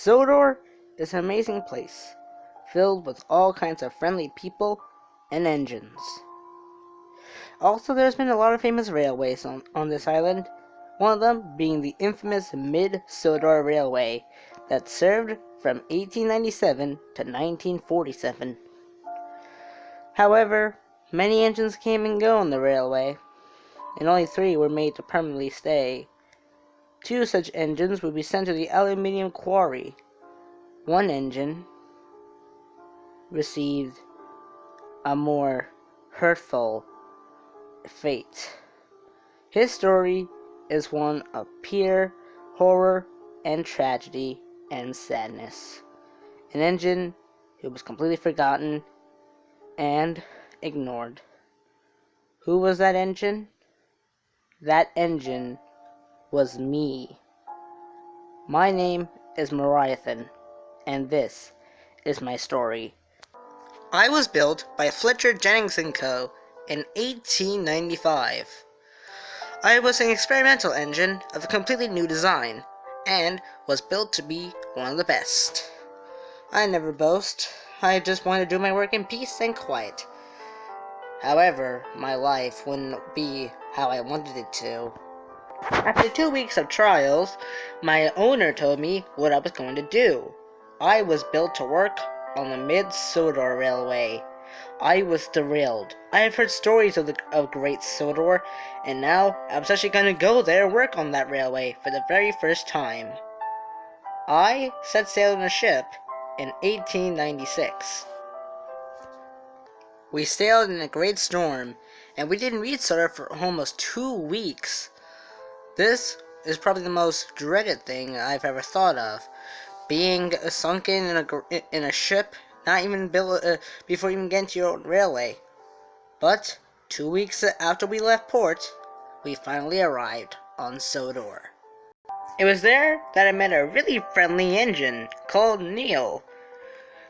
Sodor is an amazing place, filled with all kinds of friendly people and engines. Also, there's been a lot of famous railways on this island, one of them being the infamous Mid Sodor Railway that served from 1897 to 1947. However, many engines came and go on the railway, and only 3 were made to permanently stay. 2 such engines would be sent to the aluminium quarry. 1 engine received a more hurtful fate. His story is one of pure horror and tragedy and sadness. An engine who was completely forgotten and ignored. Who was that engine? That engine was me. My name is Mariahthan, and this is my story. I was built by Fletcher Jennings & Co. in 1895. I was an experimental engine of a completely new design, and was built to be one of the best. I never boast. I just want to do my work in peace and quiet. However, my life wouldn't be how I wanted it to. After 2 weeks of trials, my owner told me what I was going to do. I was built to work on the Mid Sodor Railway. I was thrilled. I have heard stories of Great Sodor, and now I was actually going to go there and work on that railway for the very first time. I set sail on a ship in 1896. We sailed in a great storm, and we didn't reach Sodor for almost 2 weeks. This is probably the most dreaded thing I've ever thought of. Being sunken in a ship, not even built before you even get to your own railway. But 2 weeks after we left port, we finally arrived on Sodor. It was there that I met a really friendly engine called Neil.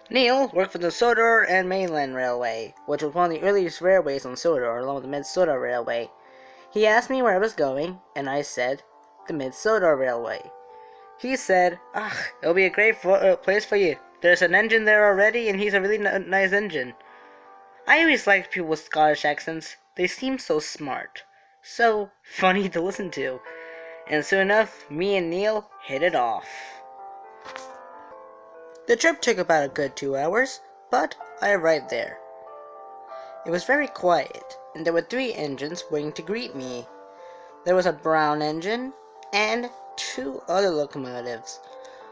Neil worked for the Sodor and Mainland Railway, which was one of the earliest railways on Sodor, along with the Mid Sodor Railway. He asked me where I was going, and I said, the Mid Sodor Railway. He said, it'll be a great place for you. There's an engine there already, and he's a really nice engine. I always liked people with Scottish accents. They seem so smart. So funny to listen to. And soon enough, me and Neil hit it off. The trip took about a good 2 hours, but I arrived there. It was very quiet, and there were 3 engines waiting to greet me. There was a brown engine, and 2 other locomotives.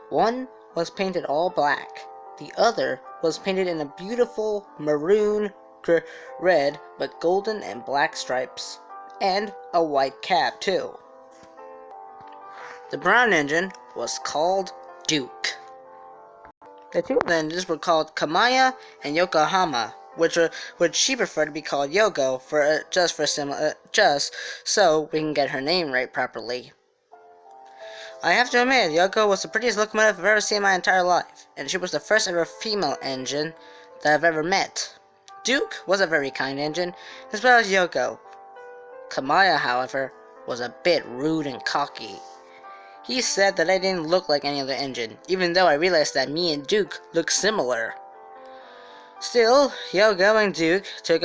One was painted all black. The other was painted in a beautiful maroon red with golden and black stripes, and a white cap too. The brown engine was called Duke. The 2 engines were called Kamaya and Yokohama, which she preferred to be called Yoko just so we can get her name right properly. I have to admit, Yoko was the prettiest locomotive I've ever seen in my entire life, and she was the first ever female engine that I've ever met. Duke was a very kind engine, as well as Yoko. Kamaya, however, was a bit rude and cocky. He said that I didn't look like any other engine, even though I realized that me and Duke looked similar. Still, Yoko and Duke took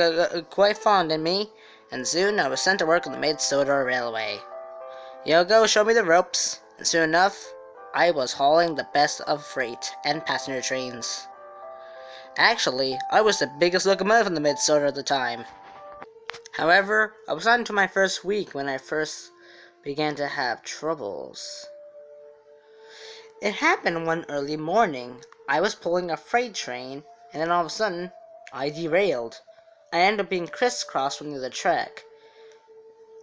quite fond of me, and soon I was sent to work on the Mid Sodor Railway. Yoko showed me the ropes, and soon enough, I was hauling the best of freight and passenger trains. Actually, I was the biggest locomotive in the Mid Sodor at the time. However, I was not into my first week when I first began to have troubles. It happened one early morning. I was pulling a freight train, and then all of a sudden, I derailed. I ended up being crisscrossed from the other track.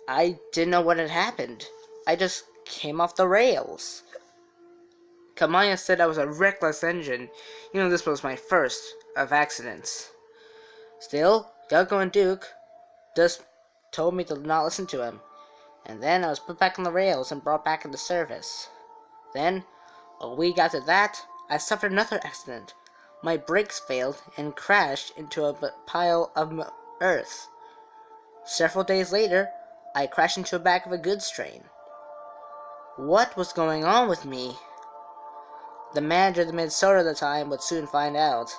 I didn't know what had happened. I just came off the rails. Kamaya said I was a reckless engine. You know, this was my first of accidents. Still, Yoko and Duke just told me to not listen to him. And then I was put back on the rails and brought back into service. Then, a week after that, I suffered another accident. My brakes failed and crashed into a pile of earth. Several days later, I crashed into the back of a goods train. What was going on with me? The manager of the Mid Sodor at the time would soon find out.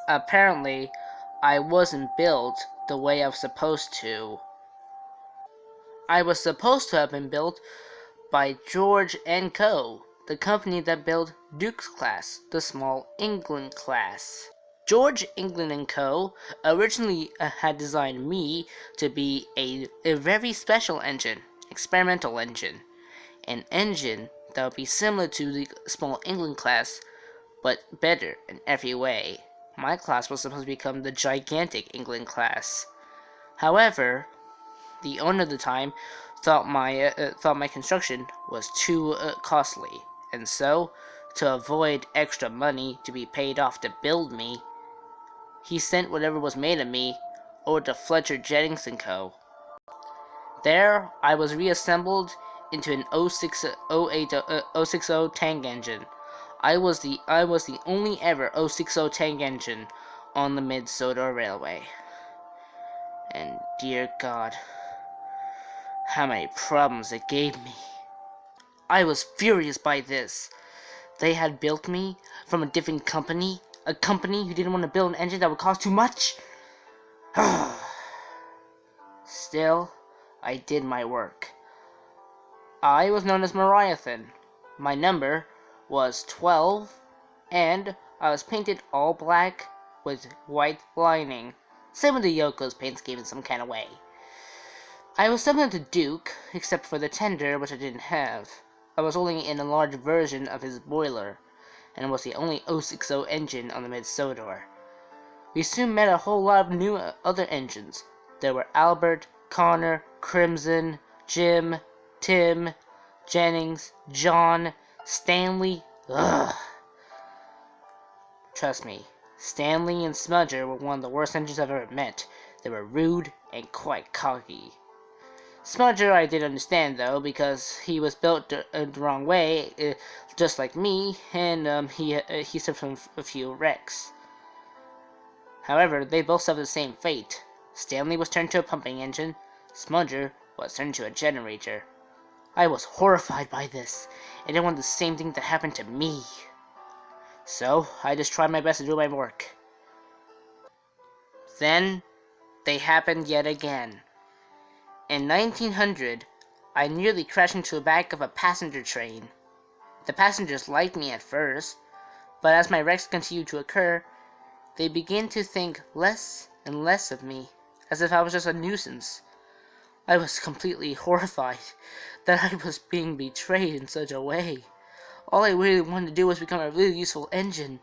Apparently, I wasn't built the way I was supposed to. I was supposed to have been built by George & Co., the company that built Duke's class, the small England class. George England & Co. originally had designed me to be a very special engine, experimental engine. An engine that would be similar to the small England class, but better in every way. My class was supposed to become the gigantic England class. However, the owner at the time thought my construction was too costly, and so, to avoid extra money to be paid off to build me, he sent whatever was made of me over to Fletcher Jennings & Co. There, I was reassembled into an 060 tank engine. I was the only ever 060 tank engine on the Mid Sodor Railway. And dear God, how many problems it gave me. I was furious by this. They had built me from a different company, a company who didn't want to build an engine that would cost too much. Still, I did my work. I was known as Mariahthan. My number was 12, and I was painted all black with white lining. Some of the Yoko's paint scheme in some kind of way. I was similar to Duke, except for the tender, which I didn't have. I was only in a large version of his boiler, and was the only 060 engine on the Mid Sodor. We soon met a whole lot of new other engines. There were Albert, Connor, Crimson, Jim, Tim, Jennings, John, Stanley. Ugh. Trust me, Stanley and Smudger were one of the worst engines I've ever met. They were rude and quite cocky. Smudger I did understand, though, because he was built the wrong way, just like me, and he suffered from a few wrecks. However, they both suffered the same fate. Stanley was turned to a pumping engine. Smudger was turned to a generator. I was horrified by this, and I wanted the same thing to happen to me. So, I just tried my best to do my work. Then, they happened yet again. In 1900, I nearly crashed into the back of a passenger train. The passengers liked me at first, but as my wrecks continued to occur, they began to think less and less of me, as if I was just a nuisance. I was completely horrified that I was being betrayed in such a way. All I really wanted to do was become a really useful engine.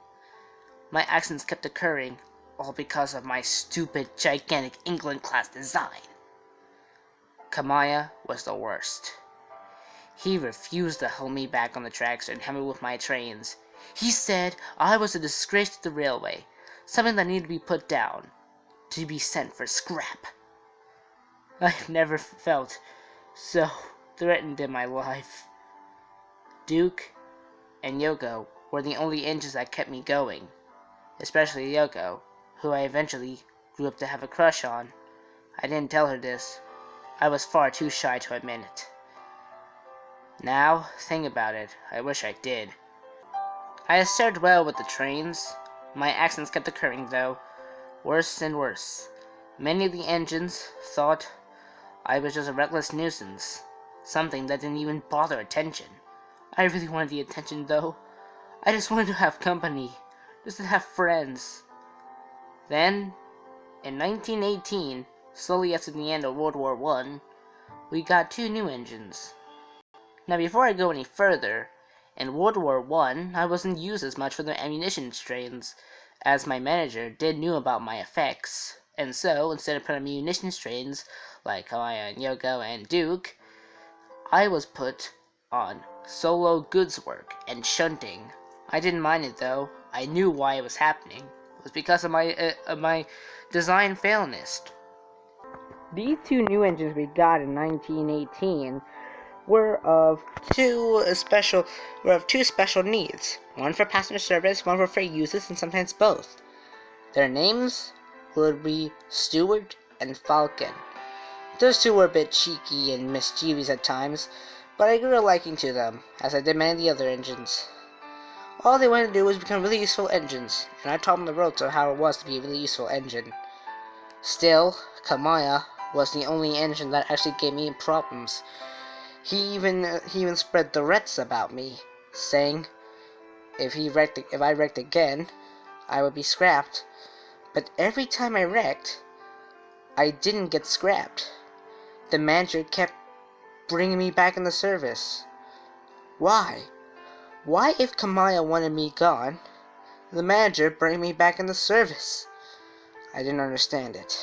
My accidents kept occurring, all because of my stupid, gigantic England-class design. Kamaya was the worst. He refused to help me back on the tracks and help me with my trains. He said I was a disgrace to the railway, something that needed to be put down, to be sent for scrap. I've never felt so threatened in my life. Duke and Yoko were the only engines that kept me going, especially Yoko, who I eventually grew up to have a crush on. I didn't tell her this. I was far too shy to admit it. Now, think about it, I wish I did. I had served well with the trains. My accidents kept occurring, though, worse and worse. Many of the engines thought I was just a reckless nuisance, something that didn't even bother attention. I really wanted the attention, though. I just wanted to have company, just to have friends. Then, in 1918, slowly after the end of World War I, we got 2 new engines. Now before I go any further, in World War I wasn't used as much for the ammunition trains, as my manager did knew about my effects, and so, instead of putting munition trains like Kamaya and Yoko and Duke, I was put on solo goods work and shunting. I didn't mind it, though. I knew why it was happening. It was because of my design failness. These 2 new engines we got in 1918 were of two special needs. One for passenger service, one for freight uses, and sometimes both. Their names would be Stewart and Falcon. Those 2 were a bit cheeky and mischievous at times, but I grew a liking to them, as I did many of the other engines. All they wanted to do was become really useful engines, and I taught them the ropes of how it was to be a really useful engine. Still, Kamaya was the only engine that actually gave me problems. He even spread threats about me, saying if I wrecked again, I would be scrapped. But every time I wrecked, I didn't get scrapped. The manager kept bringing me back in the service. Why? Why, if Kamaya wanted me gone, the manager bring me back in the service? I didn't understand it.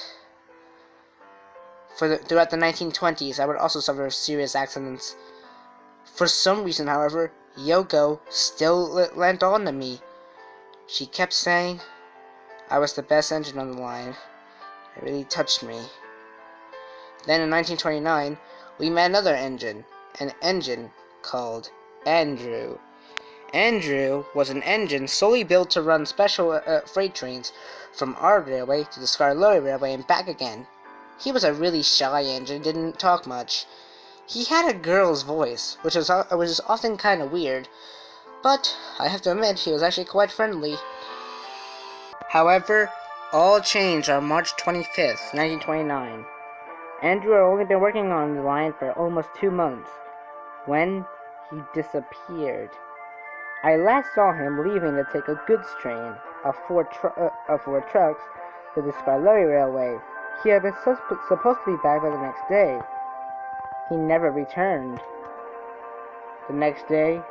Throughout the 1920s, I would also suffer serious accidents. For some reason, however, Yoko still lent on to me. She kept saying I was the best engine on the line. It really touched me. Then in 1929, we met another engine, an engine called Andrew. Andrew was an engine solely built to run special freight trains from our railway to the Skarloey Railway and back again. He was a really shy engine, didn't talk much. He had a girl's voice, which was often kind of weird, but I have to admit he was actually quite friendly. However, all changed on March 25th, 1929. Andrew had only been working on the line for almost 2 months when he disappeared. I last saw him leaving to take a goods train of four trucks to the Skarloey Railway. He had been supposed to be back by the next day. He never returned. The next day,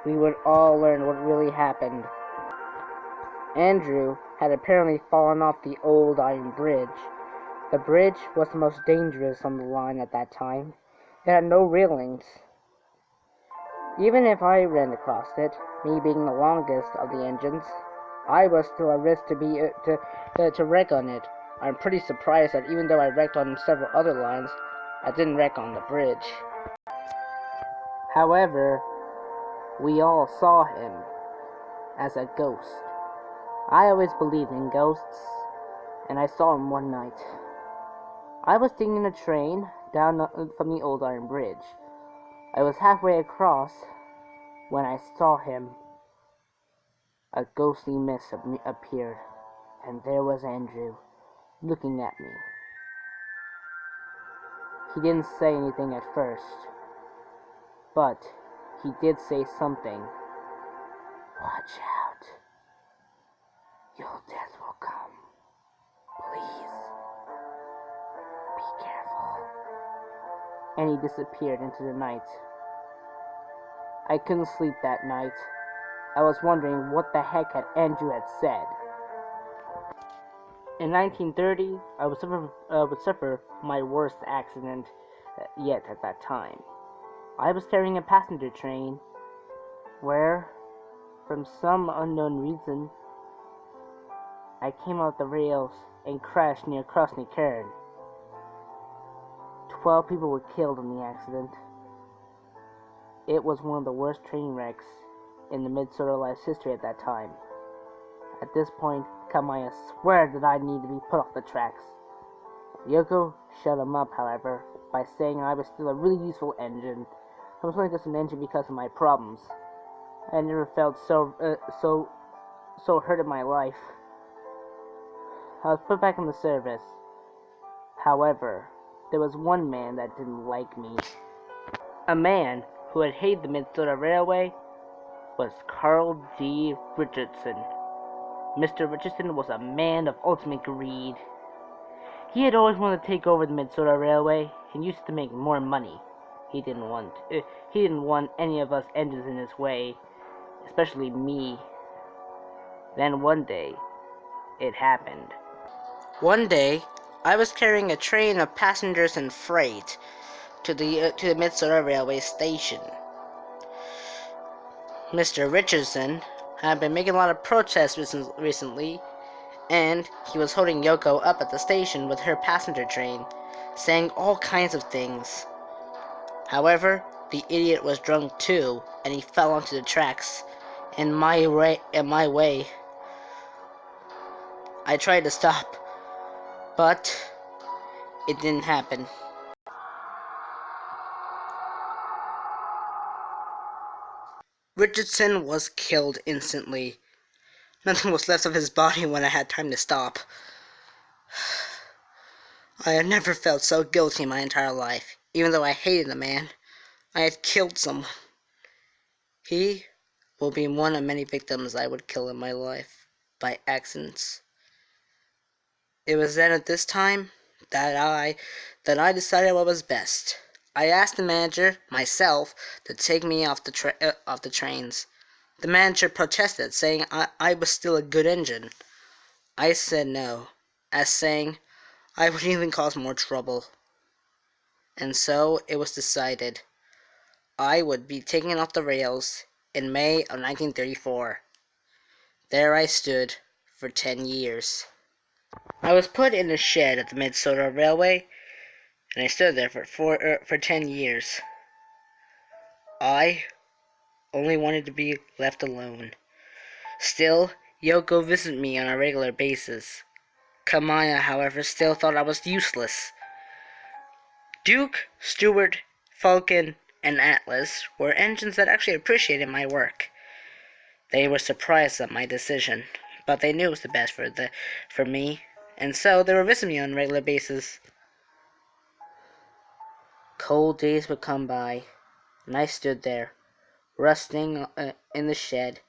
we would all learn what really happened. Andrew had apparently fallen off the old iron bridge. The bridge was the most dangerous on the line at that time. It had no railings. Even if I ran across it, me being the longest of the engines, I was still at risk to wreck on it. I'm pretty surprised that even though I wrecked on several other lines, I didn't wreck on the bridge. However, we all saw him as a ghost. I always believed in ghosts, and I saw him one night. I was taking a train down from the old iron bridge. I was halfway across when I saw him. A ghostly mist appeared, and there was Andrew, looking at me. He didn't say anything at first, but he did say something. Watch out. Your death will come. Please, be careful. And he disappeared into the night. I couldn't sleep that night. I was wondering what the heck Andrew had said. In 1930, I would suffer my worst accident yet at that time. I was carrying a passenger train where, from some unknown reason, I came off the rails and crashed near Krasny Kern. 12 people were killed in the accident. It was one of the worst train wrecks in the Mid Sodor Railway's history at that time. At this point, Kamaya swore that I need to be put off the tracks. Yoko shut him up, however, by saying I was still a really useful engine. I was only just an engine because of my problems. I never felt so hurt in my life. I was put back in the service. However, there was one man that didn't like me. A man who had hated the Mid Sodor Railway was Carl D. Richardson. Mr. Richardson was a man of ultimate greed. He had always wanted to take over the Mid Sodor Railway and used to make more money. He didn't want any of us engines in his way, especially me. Then one day, it happened. One day, I was carrying a train of passengers and freight to the Mid Sodor Railway station. Mr. Richardson had been making a lot of protests recently, and he was holding Yoko up at the station with her passenger train, saying all kinds of things. However, the idiot was drunk too, and he fell onto the tracks. In my way, I tried to stop, but it didn't happen. Richardson was killed instantly. Nothing was left of his body when I had time to stop. I had never felt so guilty in my entire life. Even though I hated the man, I had killed someone. He will be one of many victims I would kill in my life, by accidents. It was then at this time that I decided what was best. I asked the manager, myself, to take me off the trains. The manager protested, saying I was still a good engine. I said no, as saying I would even cause more trouble. And so it was decided. I would be taken off the rails in May of 1934. There I stood for 10 years. I was put in a shed at the Mid Sodor Railway, and I stood there for 10 years. I only wanted to be left alone. Still, Yoko visited me on a regular basis. Kamaya, however, still thought I was useless. Duke, Stuart, Falcon, and Atlas were engines that actually appreciated my work. They were surprised at my decision, but they knew it was the best for me, and so they were visiting me on a regular basis. Cold days would come by, and I stood there, rusting in the shed.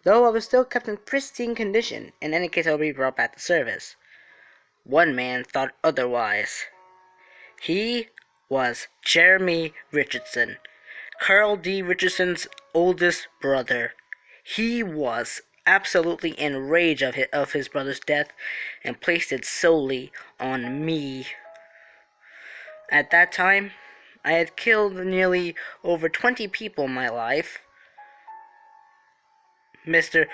Though I was still kept in pristine condition, in any case I would be brought back to service. One man thought otherwise. He was Jeremy Richardson, Carl D. Richardson's oldest brother. He was absolutely enraged of his brother's death and placed it solely on me. At that time, I had killed nearly over 20 people in my life. Mr.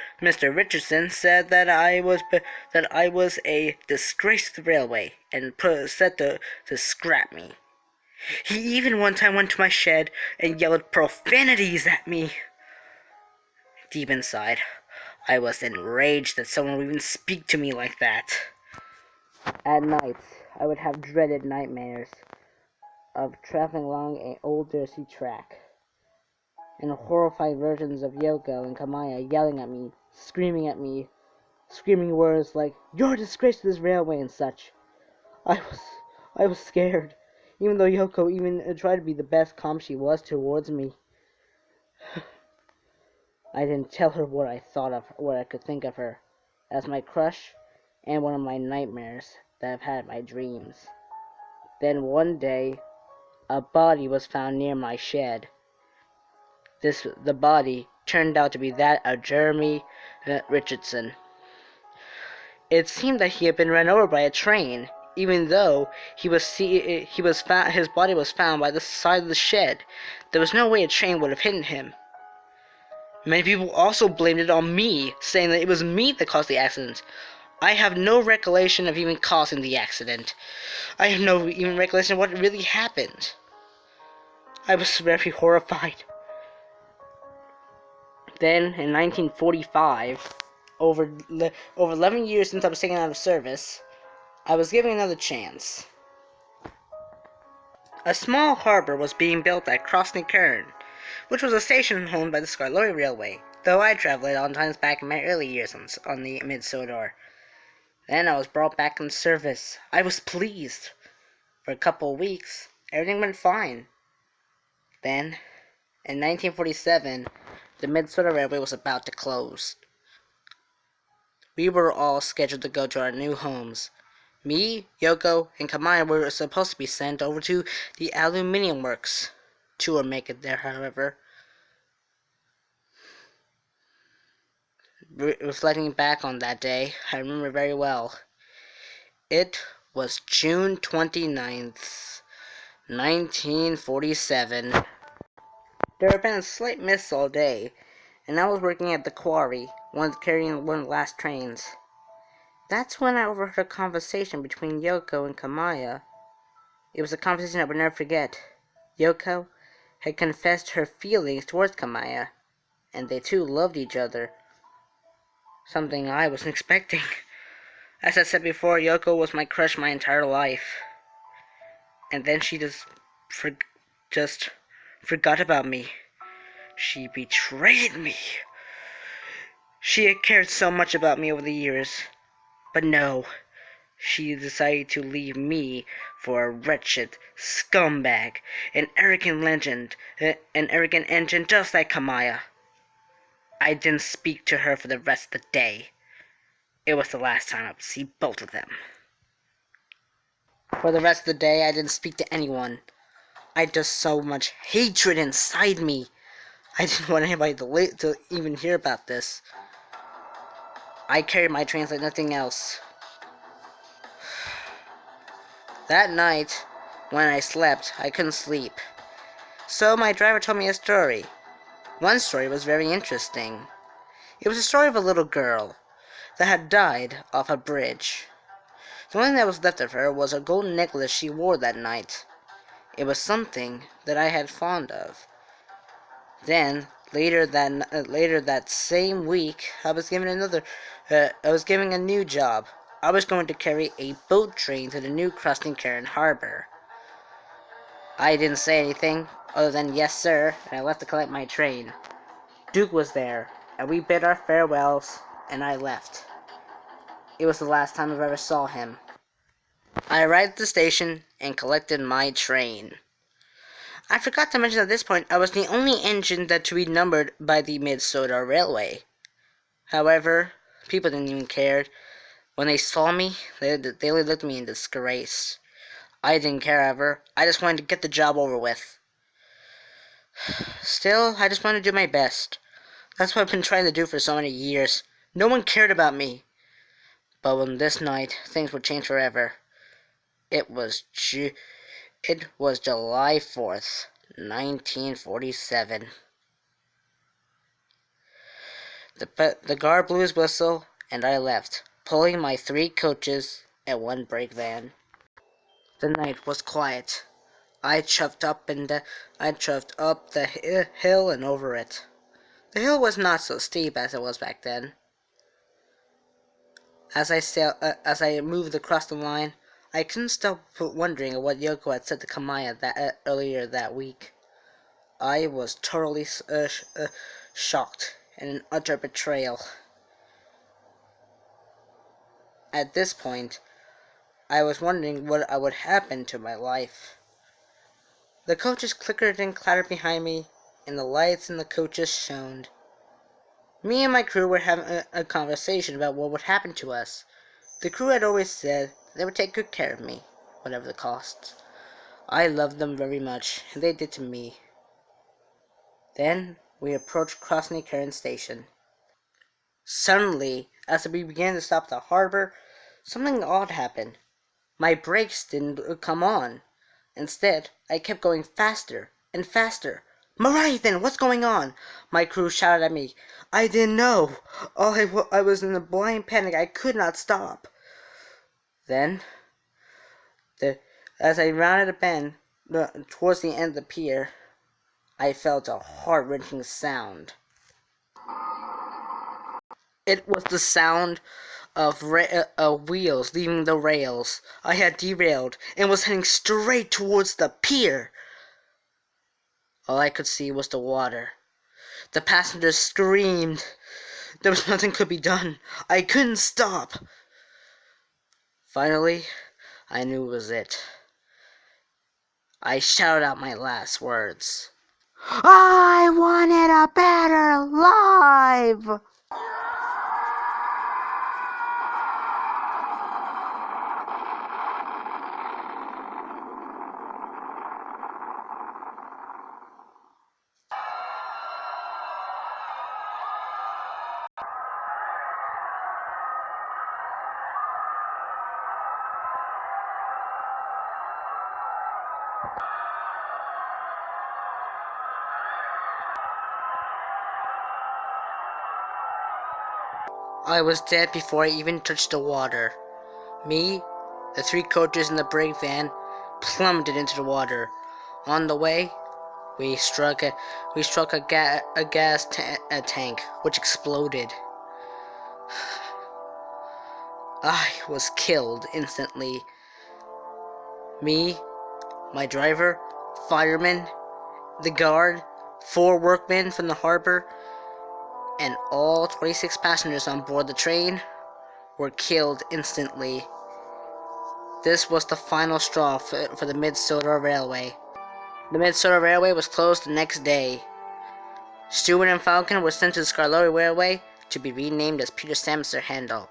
Richardson said that I was a disgrace to the railway and said to scrap me. He even one time went to my shed and yelled profanities at me. Deep inside, I was enraged that someone would even speak to me like that. At night, I would have dreaded nightmares of traveling along an old dirty track, and horrified versions of Yoko and Kamaya yelling at me, screaming words like, "You're a disgrace to this railway," and such. I was scared, even though Yoko even tried to be the best calm she was towards me. I didn't tell her what I could think of her, as my crush, and one of my nightmares that I've had in my dreams. Then one day, a body was found near my shed. The body turned out to be that of Jeremy Richardson. It seemed that he had been run over by a train, even though his body was found by the side of the shed. There was no way a train would have hit him. Many people also blamed it on me, saying that it was me that caused the accident. I have no recollection of even causing the accident. I have no even recollection of what really happened. I was very horrified. Then, in 1945, over 11 years since I was taken out of service, I was given another chance. A small harbor was being built at Crossney Cairn, which was a station owned by the Skarloey Railway, though I travelled on times back in my early years on the Mid Sodor. Then I was brought back in service. I was pleased. For a couple of weeks, everything went fine. Then, in 1947, the Mid Sodor Railway was about to close. We were all scheduled to go to our new homes. Me, Yoko, and Kamaya were supposed to be sent over to the aluminium works. Two would make it there, however. Reflecting back on that day, I remember very well. It was June 29th, 1947. There had been a slight mist all day, and I was working at the quarry, carrying one of the last trains. That's when I overheard a conversation between Yoko and Kamaya. It was a conversation I would never forget. Yoko had confessed her feelings towards Kamaya, and they two loved each other. Something I wasn't expecting. As I said before, Yoko was my crush my entire life. And then she just forgot about me. She betrayed me. She had cared so much about me over the years. But no, she decided to leave me for a wretched scumbag, an arrogant engine just like Kamaya. I didn't speak to her for the rest of the day. It was the last time I would see both of them. For the rest of the day, I didn't speak to anyone. I had just so much hatred inside me. I didn't want anybody to even hear about this. I carried my trains like nothing else. That night, when I slept, I couldn't sleep. So my driver told me a story. One story was very interesting. It was a story of a little girl that had died off a bridge. The only thing that was left of her was a golden necklace she wore that night. It was something that I had fond of. Then, later that same week, I was given a new job. I was going to carry a boat train to the new crossing Karen Harbor. I didn't say anything, other than yes sir, and I left to collect my train. Duke was there, and we bid our farewells, and I left. It was the last time I ever saw him. I arrived at the station and collected my train. I forgot to mention at this point I was the only engine that to be numbered by the Mid Sodor Railway. However, people didn't even care. When they saw me, they only looked at me in disgrace. I didn't care, however. I just wanted to get the job over with. Still, I just wanted to do my best. That's what I've been trying to do for so many years. No one cared about me. But on this night, things would change forever. It was July 4th, 1947. The guard blew his whistle, and I left, pulling my 3 coaches and 1 brake van. The night was quiet. I chuffed up the hill and over it. The hill was not so steep as it was back then. As I moved across the line, I couldn't stop wondering what Yoko had said to Kamaya earlier that week. I was totally shocked and an utter betrayal. At this point, I was wondering what would happen to my life. The coaches clickered and clattered behind me, and the lights in the coaches shone. Me and my crew were having a conversation about what would happen to us. The crew had always said they would take good care of me, whatever the cost. I loved them very much, and they did to me. Then we approached Krasny Karen Station. Suddenly, as we began to stop the harbor, something odd happened. My brakes didn't come on. Instead, I kept going faster and faster. "Mariahthan, what's going on?" My crew shouted at me. I didn't know. I was in a blind panic. I could not stop. Then, as I rounded a bend towards the end of the pier, I felt a heart-wrenching sound. It was the sound of wheels leaving the rails. I had derailed and was heading straight towards the pier. All I could see was the water. The passengers screamed. There was nothing could be done. I couldn't stop. Finally, I knew it was it. I shouted out my last words. I wanted a better life! I was dead before I even touched the water. Me, the 3 coaches in the brake van, plummeted into the water. On the way, we struck a gas tank, which exploded. I was killed instantly. Me, my driver, fireman, the guard, 4 workmen from the harbor, and all 26 passengers on board the train were killed instantly. This was the final straw for the Mid Sodor Railway. The Mid Sodor Railway was closed the next day. Stewart and Falcon were sent to the Skarloey Railway to be renamed as Peter Samster Handel.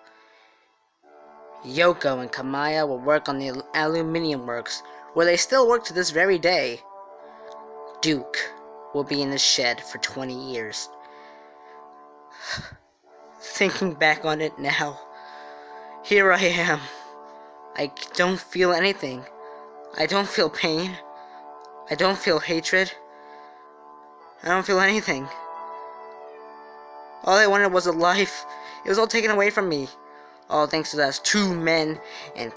Yoko and Kamaya will work on the aluminium works, where they still work to this very day. Duke will be in the shed for 20 years. Thinking back on it now, here I am. I don't feel anything. I don't feel pain. I don't feel hatred. I don't feel anything. All I wanted was a life. It was all taken away from me. All thanks to those 2 men and